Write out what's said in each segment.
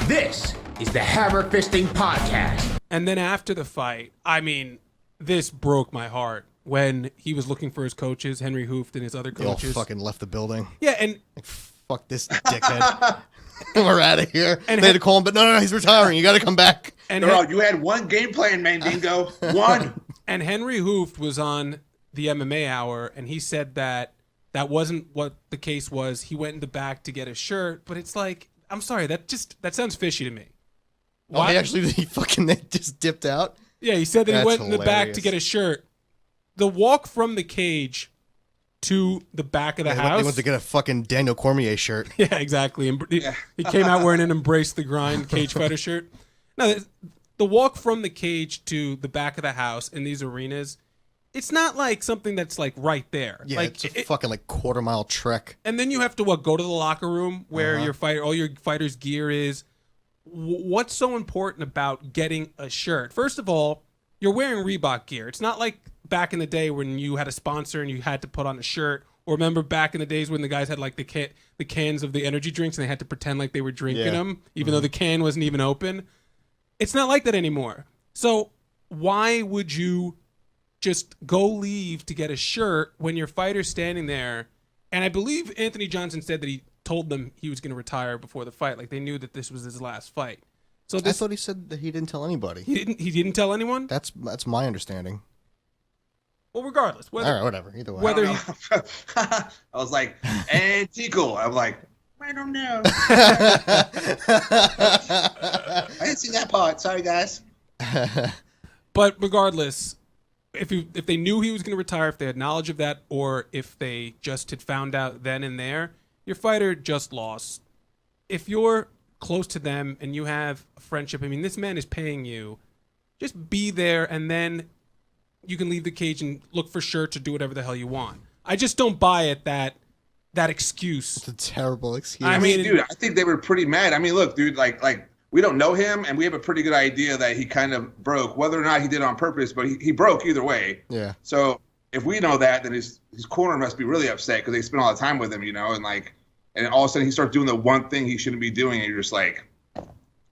This is the Hammerfisting Podcast. And then after the fight, I mean, this broke my heart when he was looking for his coaches, Henry Hooft and his other They all coaches. fucking left the building. Yeah, and Like, fuck this dickhead. We're out of here. And they had to call him, but no, he's retiring. You got to come back. and Bro, you had one game plan, Mandingo. One. And Henry Hooft was on the MMA Hour, and he said that that wasn't what the case was. He went in the back to get a shirt, but it's like, I'm sorry, that sounds fishy to me. Oh, they just dipped out? Yeah, he said that he That's went in the back hilarious. to get a shirt. The walk from the cage to the back of the house. They went to get a fucking Daniel Cormier shirt. Yeah, exactly. He came out wearing an Embrace the Grind cage fighter shirt. No, the walk from the cage to the back of the house in these arenas, it's not like something that's like right there. Yeah, like, it's a fucking like quarter-mile trek. and then you have to go to the locker room where all your fighters' gear is. What's so important about getting a shirt? First of all, you're wearing Reebok gear. It's not like back in the day when you had a sponsor and you had to put on a shirt. Or remember back in the days when the guys had like the cans of the energy drinks and they had to pretend like they were drinking them, even though the can wasn't even open. It's not like that anymore. So why would you just go leave to get a shirt when your fighter's standing there? And I believe Anthony Johnson said that he told them he was going to retire before the fight. Like they knew that this was his last fight. So I thought he said that he didn't tell anybody. he didn't tell anyone? That's my understanding. Well, regardless. All right, whatever. Either way. Whether he, I was like, and Tico. I'm like, I don't know. I didn't see that part. Sorry, guys. but regardless, if they knew he was going to retire, if they had knowledge of that, or if they just had found out then and there, your fighter just lost. If you're close to them and you have a friendship, I mean, this man is paying you. Just be there, and then you can leave the cage and look for shirts or do whatever the hell you want. I just don't buy it that excuse. It's a terrible excuse. I I mean, mean, dude, I think they were pretty mad. I mean, look, dude, like we don't know him, and we have a pretty good idea that he kind of broke, whether or not he did it on purpose, but he broke either way. Yeah. So if we know that, then his corner must be really upset because they spent all the time with him, and all of a sudden he starts doing the one thing he shouldn't be doing, and you're just like,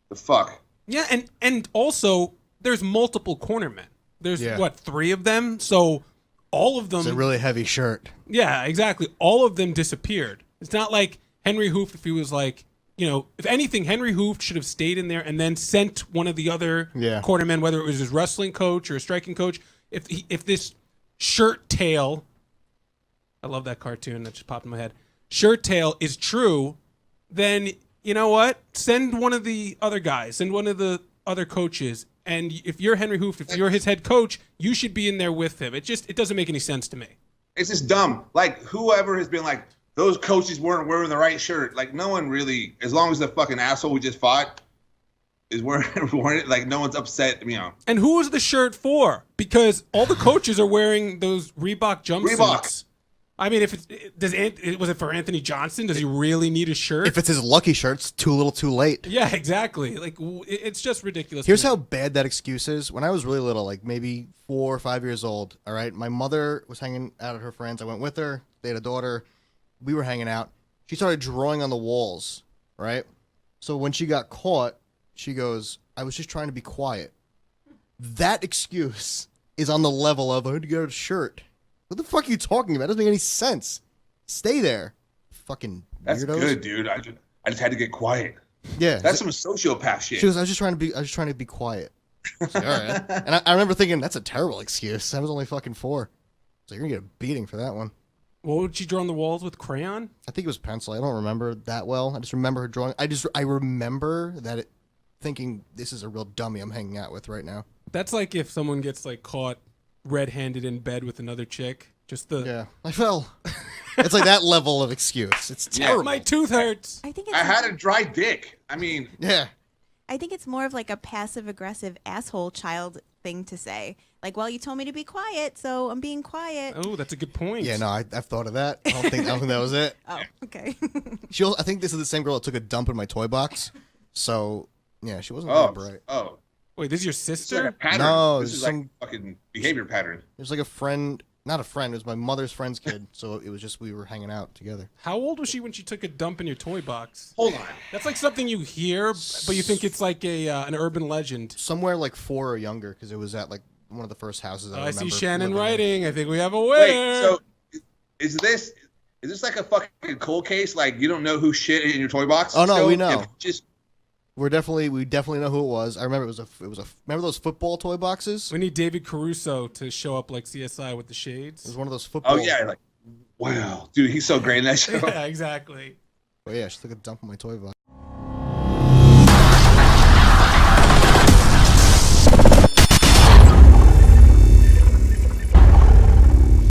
the fuck. Yeah, and also there's multiple cornermen. There's what, 3 of them? So all of them. It's a really heavy shirt. Yeah, exactly. All of them disappeared. It's not like Henry Hooft, if he was like, if anything, Henry Hooft should have stayed in there and then sent one of the other cornermen, whether it was his wrestling coach or a striking coach. If this Shirt Tail, I love that cartoon that just popped in my head. Shirt Tail is true, then you know what? Send one of the other guys, send one of the other coaches. And if you're Henry Hooft, if you're his head coach, you should be in there with him. It doesn't make any sense to me. It's just dumb. Like, whoever has been like, those coaches weren't wearing the right shirt. Like, no one really, as long as the fucking asshole we just fought is wearing it, like, no one's upset, And who was the shirt for? Because all the coaches are wearing those Reebok jumpsuits. Reebok. I mean, was it for Anthony Johnson? Does he really need a shirt? If it's his lucky shirt, it's too little too late. Yeah, exactly. Like, it's just ridiculous. Here's how bad that excuse is. When I was really little, like maybe 4 or 5 years old, all right, my mother was hanging out at her friends. I went with her. They had a daughter. We were hanging out. She started drawing on the walls, right? So when she got caught, she goes, I was just trying to be quiet. That excuse is on the level of, I had to get a shirt. What the fuck are you talking about? It doesn't make any sense. Stay there. Fucking That's weirdos. good, dude. I just had to get quiet. Yeah. That's some sociopath shit. She goes, I was just trying to be quiet. I was like, all right. And I remember thinking, that's a terrible excuse. I was only fucking 4. So you're going to get a beating for that one. What would she draw on the walls with crayon? I think it was pencil. I don't remember that well. I just remember her drawing. I remember that thinking, this is a real dummy I'm hanging out with right now. That's like if someone gets like caught red-handed in bed with another chick. Yeah, I fell. It's like that level of excuse. It's terrible. My tooth hurts. I had a dry dick. I mean, yeah. I think it's more of like a passive-aggressive asshole child thing to say. Like, well, you told me to be quiet, so I'm being quiet. Oh, that's a good point. Yeah, no, I've thought of that. I don't think that was it. Oh, okay. I think this is the same girl that took a dump in my toy box. So, yeah, she wasn't that bright. Oh. Wait, this is your It's like sister? a pattern. No, this is some- like a fucking behavior pattern. There's like a friend not a friend. It was my mother's friend's kid. So it was just we were hanging out together. How old was she when she took a dump in your toy box? Hold on. That's like something you hear, but you think it's like an urban legend. Somewhere like 4 or younger, because it was at like one of the first houses. I I see remember Shannon living in. writing. I think we have a winner. Wait, so is this like a fucking cold case? Like you don't know who shit in your toy box? Oh, no, still? we know. Just We definitely know who it was. I remember it was a remember those football toy boxes? We need David Caruso to show up like CSI with the It was shades. one of those football. oh yeah, like wow, dude, he's so great in that show. Yeah, exactly. Oh yeah, she took a dump on my toy box.